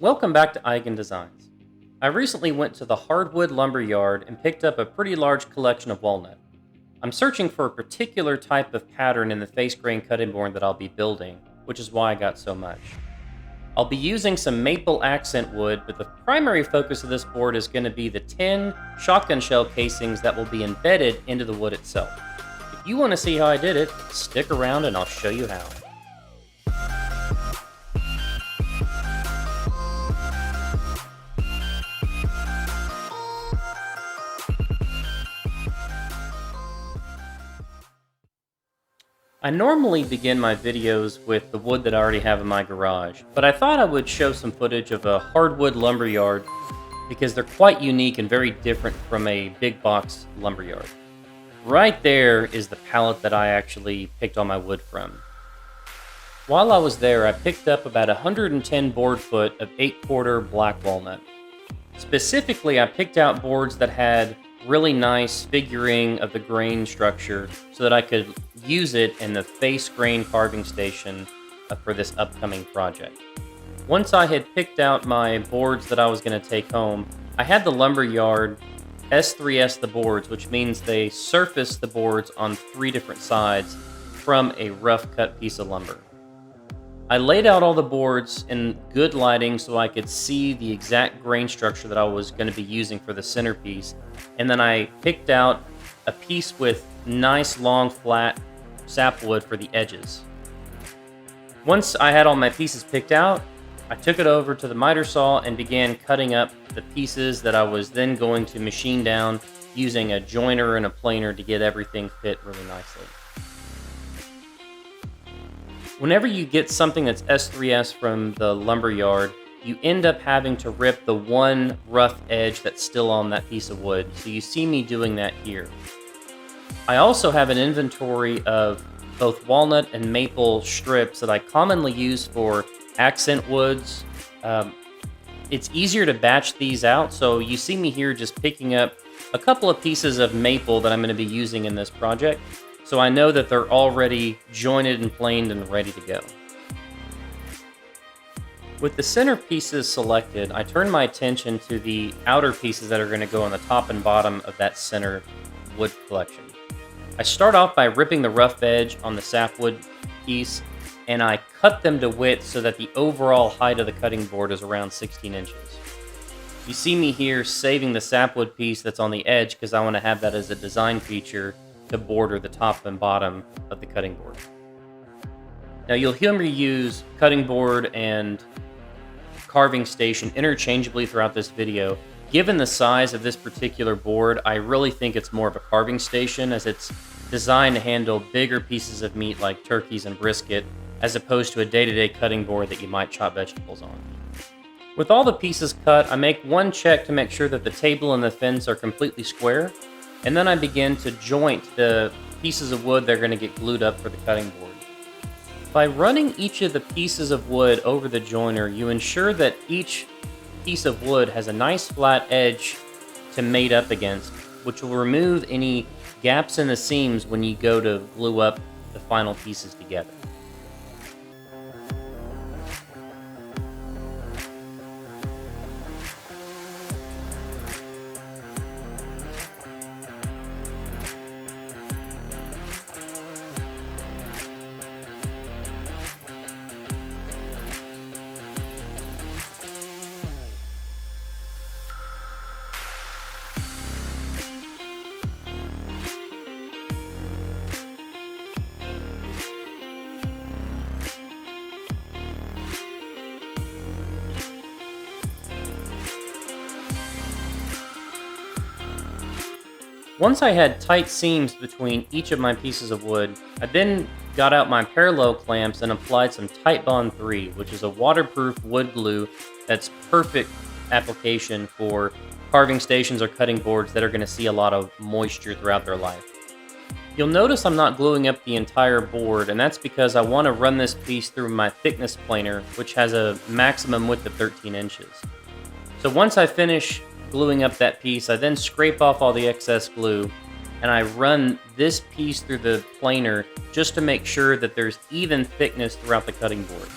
Welcome back to Eigen Designs. I recently went to the hardwood lumber yard and picked up a pretty large collection of walnut. I'm searching for a particular type of pattern in the face grain cutting board that I'll be building, which is why I got so much. I'll be using some maple accent wood, but the primary focus of this board is going to be the 10 shotgun shell casings that will be embedded into the wood itself. If you want to see how I did it, stick around and I'll show you how. I normally begin my videos with the wood that I already have in my garage, but I thought I would show some footage of a hardwood lumber yard because they're quite unique and very different from a big box lumber yard. Right there is the pallet that I actually picked all my wood from. While I was there, I picked up about 110 board foot of 8-quarter black walnut. Specifically, I picked out boards that had really nice figuring of the grain structure so that I could use it in the face grain carving station for this upcoming project. Once I had picked out my boards that I was going to take home, I had the lumber yard S3S the boards, which means they surface the boards on 3 different sides from a rough cut piece of lumber. I laid out all the boards in good lighting so I could see the exact grain structure that I was going to be using for the centerpiece, and then I picked out a piece with nice long flat sapwood for the edges. Once I had all my pieces picked out, I took it over to the miter saw and began cutting up the pieces that I was then going to machine down using a joiner and a planer to get everything fit really nicely. Whenever you get something that's S3S from the lumber yard, you end up having to rip the one rough edge that's still on that piece of wood. So you see me doing that here. I also have an inventory of both walnut and maple strips that I commonly use for accent woods. It's easier to batch these out, so you see me here just picking up a couple of pieces of maple that I'm going to be using in this project. So I know that they're already jointed and planed and ready to go. With the center pieces selected, I turn my attention to the outer pieces that are going to go on the top and bottom of that center wood collection. I start off by ripping the rough edge on the sapwood piece, and I cut them to width so that the overall height of the cutting board is around 16 inches. You see me here saving the sapwood piece that's on the edge because I want to have that as a design feature to border the top and bottom of the cutting board. Now you'll hear me use cutting board and carving station interchangeably throughout this video. Given the size of this particular board, I really think it's more of a carving station as it's designed to handle bigger pieces of meat like turkeys and brisket as opposed to a day-to-day cutting board that you might chop vegetables on. With all the pieces cut, I make one check to make sure that the table and the fence are completely square, and then I begin to joint the pieces of wood that are going to get glued up for the cutting board. By running each of the pieces of wood over the joiner, you ensure that each piece of wood has a nice flat edge to mate up against, which will remove any gaps in the seams when you go to glue up the final pieces together. Once I had tight seams between each of my pieces of wood, I then got out my parallel clamps and applied some Titebond 3, which is a waterproof wood glue that's perfect application for carving stations or cutting boards that are going to see a lot of moisture throughout their life. You'll notice I'm not gluing up the entire board, and that's because I want to run this piece through my thickness planer, which has a maximum width of 13 inches. So once I finish gluing up that piece, I then scrape off all the excess glue and I run this piece through the planer just to make sure that there's even thickness throughout the cutting board.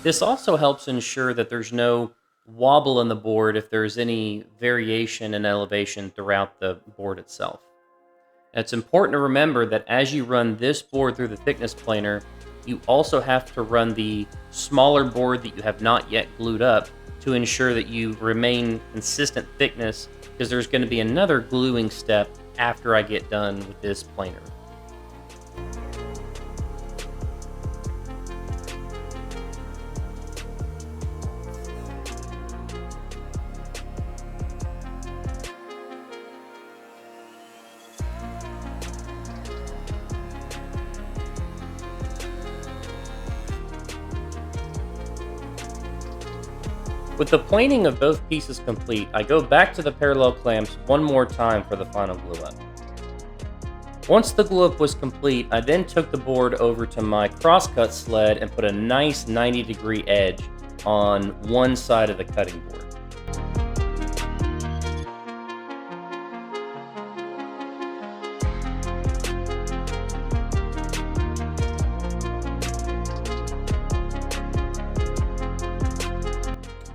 This also helps ensure that there's no wobble in the board if there's any variation in elevation throughout the board itself. And it's important to remember that as you run this board through the thickness planer, you also have to run the smaller board that you have not yet glued up to ensure that you remain consistent thickness, because there's going to be another gluing step after I get done with this planer. With the planing of both pieces complete, I go back to the parallel clamps one more time for the final glue up. Once the glue up was complete, I then took the board over to my crosscut sled and put a nice 90-degree edge on one side of the cutting board.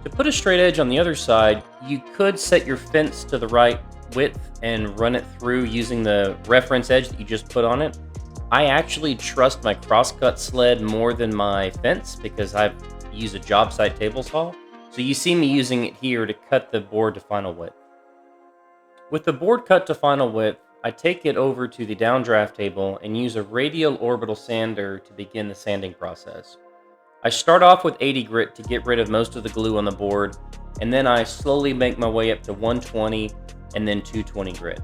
To put a straight edge on the other side, you could set your fence to the right width and run it through using the reference edge that you just put on it. I actually trust my crosscut sled more than my fence because I use a job site table saw. So you see me using it here to cut the board to final width. With the board cut to final width, I take it over to the downdraft table and use a radial orbital sander to begin the sanding process. I start off with 80 grit to get rid of most of the glue on the board, and then I slowly make my way up to 120 and then 220 grit.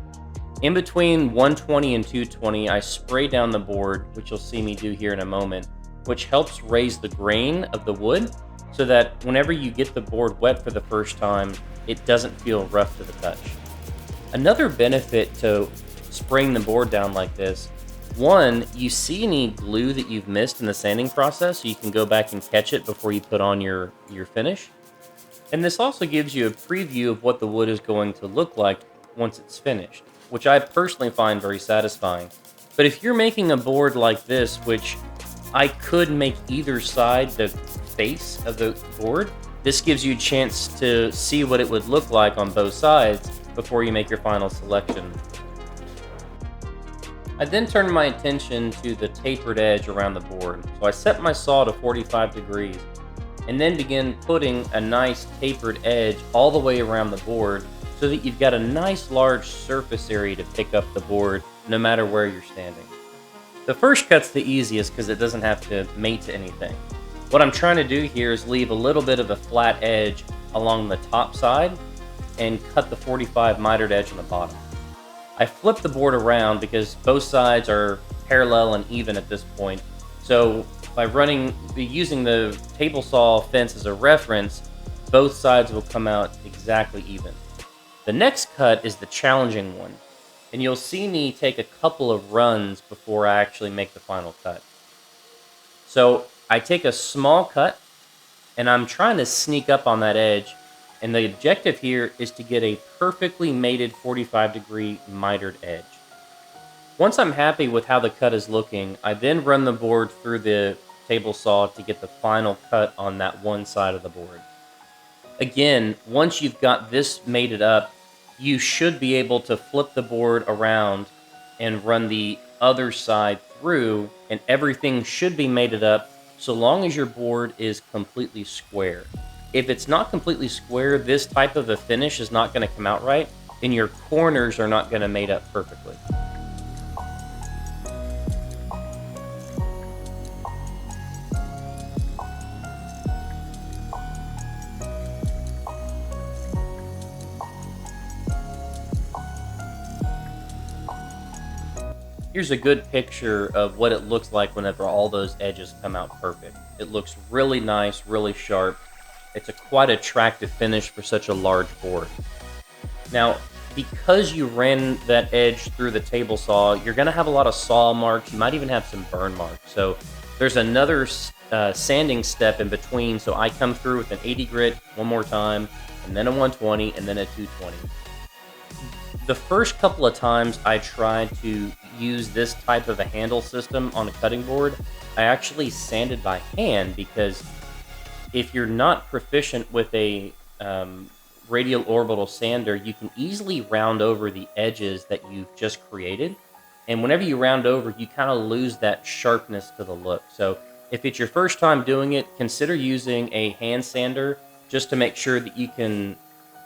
In between 120 and 220, I spray down the board, which you'll see me do here in a moment, which helps raise the grain of the wood so that whenever you get the board wet for the first time, it doesn't feel rough to the touch. Another benefit to spraying the board down like this: one, you see any glue that you've missed in the sanding process, so you can go back and catch it before you put on your finish. And this also gives you a preview of what the wood is going to look like once it's finished, which I personally find very satisfying. But if you're making a board like this, which I could make either side the face of the board, this gives you a chance to see what it would look like on both sides before you make your final selection. I then turn my attention to the tapered edge around the board. So I set my saw to 45 degrees and then begin putting a nice tapered edge all the way around the board so that you've got a nice large surface area to pick up the board no matter where you're standing. The first cut's the easiest because it doesn't have to mate to anything. What I'm trying to do here is leave a little bit of a flat edge along the top side and cut the 45 mitered edge on the bottom. I flip the board around because both sides are parallel and even at this point. So by using the table saw fence as a reference, both sides will come out exactly even. The next cut is the challenging one, and you'll see me take a couple of runs before I actually make the final cut. So I take a small cut, and I'm trying to sneak up on that edge, and the objective here is to get a perfectly mated 45-degree mitered edge. Once I'm happy with how the cut is looking, I then run the board through the table saw to get the final cut on that one side of the board. Again, once you've got this mated up, you should be able to flip the board around and run the other side through, and everything should be mated up so long as your board is completely square. If it's not completely square, this type of a finish is not going to come out right, and your corners are not going to mate up perfectly. Here's a good picture of what it looks like whenever all those edges come out perfect. It looks really nice, really sharp. It's a quite attractive finish for such a large board. Now, because you ran that edge through the table saw, you're going to have a lot of saw marks. You might even have some burn marks. So there's another sanding step in between. So I come through with an 80 grit one more time, and then a 120, and then a 220. The first couple of times I tried to use this type of a handle system on a cutting board, I actually sanded by hand, because if you're not proficient with a radial orbital sander, you can easily round over the edges that you've just created. And whenever you round over, you kind of lose that sharpness to the look. So if it's your first time doing it, consider using a hand sander just to make sure that you can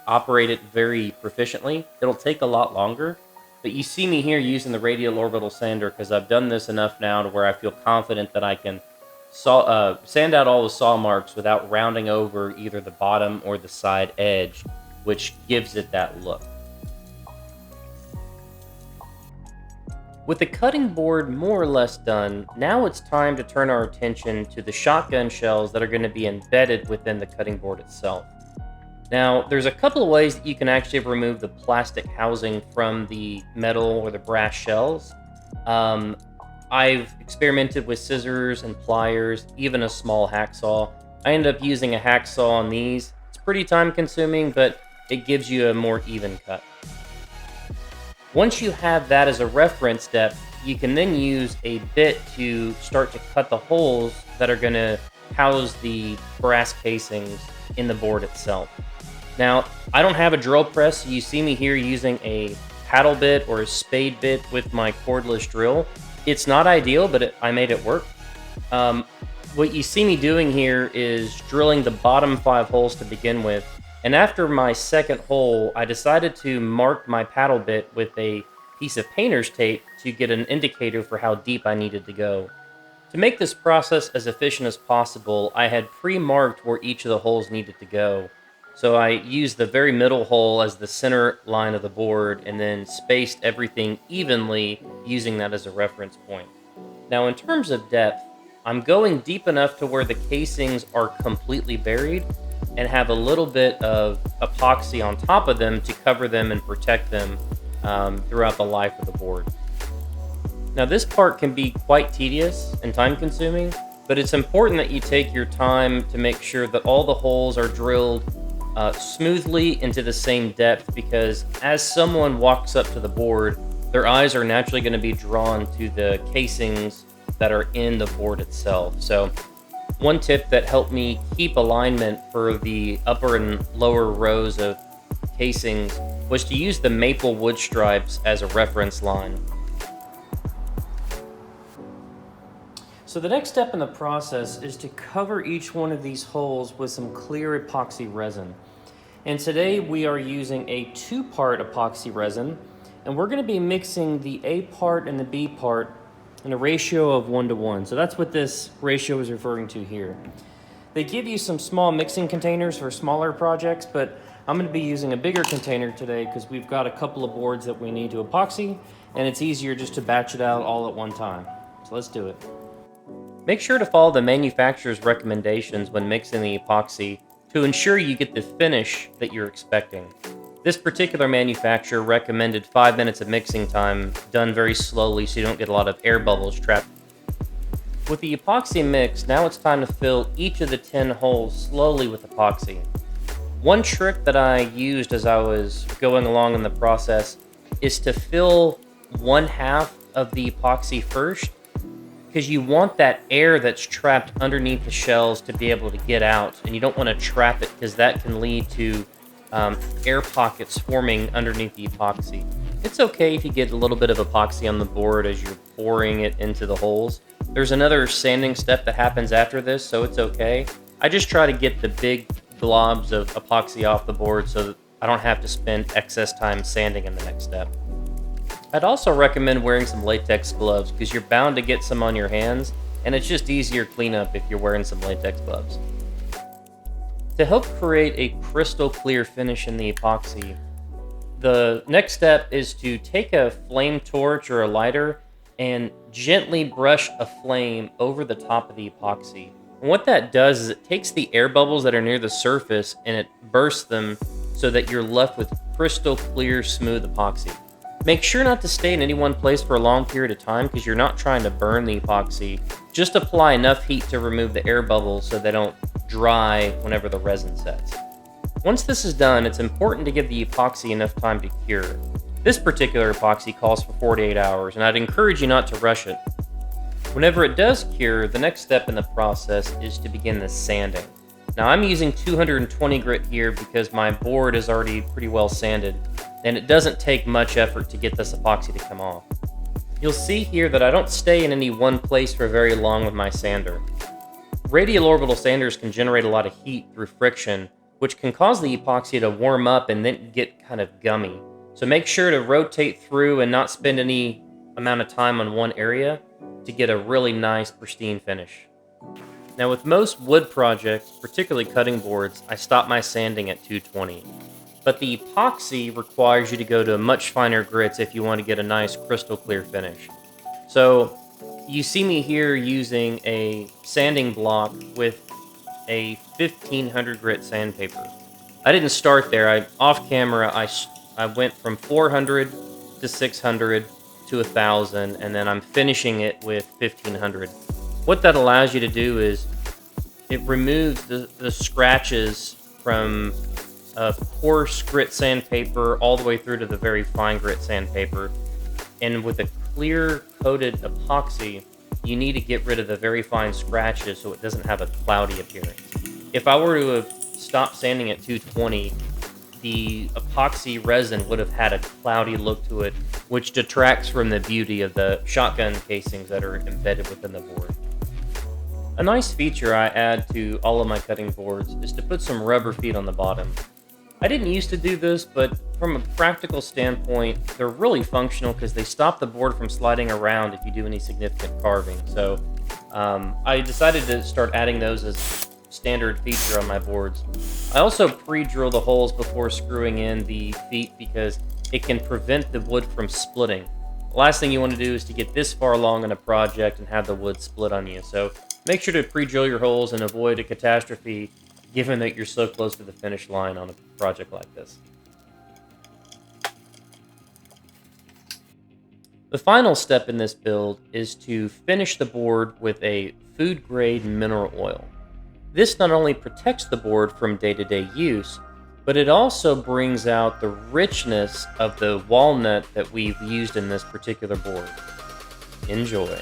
operate it very proficiently. It'll take a lot longer, but you see me here using the radial orbital sander because I've done this enough now to where I feel confident that I can sand out all the saw marks without rounding over either the bottom or the side edge, which gives it that look. With the cutting board more or less done, now it's time to turn our attention to the shotgun shells that are going to be embedded within the cutting board itself. Now, there's a couple of ways that you can actually remove the plastic housing from the metal or the brass shells. I've experimented with scissors and pliers, even a small hacksaw. I ended up using a hacksaw on these. It's pretty time consuming, but it gives you a more even cut. Once you have that as a reference depth, you can then use a bit to start to cut the holes that are going to house the brass casings in the board itself. Now, I don't have a drill press, so you see me here using a paddle bit or a spade bit with my cordless drill. It's not ideal, but I made it work. What you see me doing here is drilling the bottom 5 holes to begin with. And after my second hole, I decided to mark my paddle bit with a piece of painter's tape to get an indicator for how deep I needed to go. To make this process as efficient as possible, I had pre-marked where each of the holes needed to go. So I used the very middle hole as the center line of the board and then spaced everything evenly using that as a reference point. Now in terms of depth, I'm going deep enough to where the casings are completely buried and have a little bit of epoxy on top of them to cover them and protect them throughout the life of the board. Now this part can be quite tedious and time consuming, but it's important that you take your time to make sure that all the holes are drilled smoothly into the same depth, because as someone walks up to the board, their eyes are naturally going to be drawn to the casings that are in the board itself. So one tip that helped me keep alignment for the upper and lower rows of casings was to use the maple wood stripes as a reference line. So the next step in the process is to cover each one of these holes with some clear epoxy resin. And today we are using a 2-part epoxy resin, and we're going to be mixing the A part and the B part in a ratio of 1:1. So that's what this ratio is referring to here. They give you some small mixing containers for smaller projects, but I'm going to be using a bigger container today because we've got a couple of boards that we need to epoxy, and it's easier just to batch it out all at one time. So let's do it. Make sure to follow the manufacturer's recommendations when mixing the epoxy to ensure you get the finish that you're expecting. This particular manufacturer recommended 5 minutes of mixing time, done very slowly so you don't get a lot of air bubbles trapped. With the epoxy mix, now it's time to fill each of the 10 holes slowly with epoxy. One trick that I used as I was going along in the process is to fill 1/2 of the epoxy first, because you want that air that's trapped underneath the shells to be able to get out, and you don't want to trap it because that can lead to air pockets forming underneath the epoxy. It's okay if you get a little bit of epoxy on the board as you're pouring it into the holes. There's another sanding step that happens after this, so it's okay. I just try to get the big globs of epoxy off the board so that I don't have to spend excess time sanding in the next step. I'd also recommend wearing some latex gloves because you're bound to get some on your hands, and it's just easier cleanup if you're wearing some latex gloves. To help create a crystal clear finish in the epoxy, the next step is to take a flame torch or a lighter and gently brush a flame over the top of the epoxy. And what that does is it takes the air bubbles that are near the surface and it bursts them so that you're left with crystal clear, smooth epoxy. Make sure not to stay in any one place for a long period of time because you're not trying to burn the epoxy. Just apply enough heat to remove the air bubbles so they don't dry whenever the resin sets. Once this is done, it's important to give the epoxy enough time to cure. This particular epoxy calls for 48 hours, and I'd encourage you not to rush it. Whenever it does cure, the next step in the process is to begin the sanding. Now I'm using 220 grit here because my board is already pretty well sanded, and it doesn't take much effort to get this epoxy to come off. You'll see here that I don't stay in any one place for very long with my sander. Radial orbital sanders can generate a lot of heat through friction, which can cause the epoxy to warm up and then get kind of gummy. So make sure to rotate through and not spend any amount of time on one area to get a really nice, pristine finish. Now with most wood projects, particularly cutting boards, I stop my sanding at 220. But the epoxy requires you to go to much finer grits if you want to get a nice crystal clear finish. So you see me here using a sanding block with a 1500 grit sandpaper. I didn't start there. Off camera, I went from 400 to 600 to 1000, and then I'm finishing it with 1500. What that allows you to do is it removes the scratches from a coarse grit sandpaper all the way through to the very fine grit sandpaper. And with a clear coated epoxy, you need to get rid of the very fine scratches so it doesn't have a cloudy appearance. If I were to have stopped sanding at 220, the epoxy resin would have had a cloudy look to it, which detracts from the beauty of the shotgun casings that are embedded within the board. A nice feature I add to all of my cutting boards is to put some rubber feet on the bottom. I didn't used to do this, but from a practical standpoint, they're really functional because they stop the board from sliding around if you do any significant carving. So I decided to start adding those as standard feature on my boards. I also pre-drill the holes before screwing in the feet because it can prevent the wood from splitting. The last thing you want to do is to get this far along in a project and have the wood split on you. So make sure to pre-drill your holes and avoid a catastrophe given that you're so close to the finish line on a project like this. The final step in this build is to finish the board with a food-grade mineral oil. This not only protects the board from day-to-day use, but it also brings out the richness of the walnut that we've used in this particular board. Enjoy.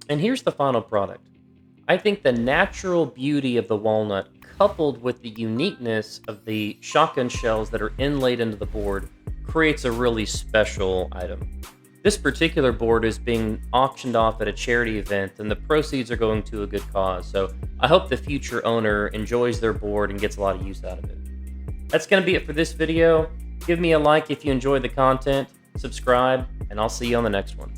And here's the final product. I think the natural beauty of the walnut, coupled with the uniqueness of the shotgun shells that are inlaid into the board, creates a really special item. This particular board is being auctioned off at a charity event, and the proceeds are going to a good cause, so I hope the future owner enjoys their board and gets a lot of use out of it. That's going to be it for this video. Give me a like if you enjoyed the content, subscribe, and I'll see you on the next one.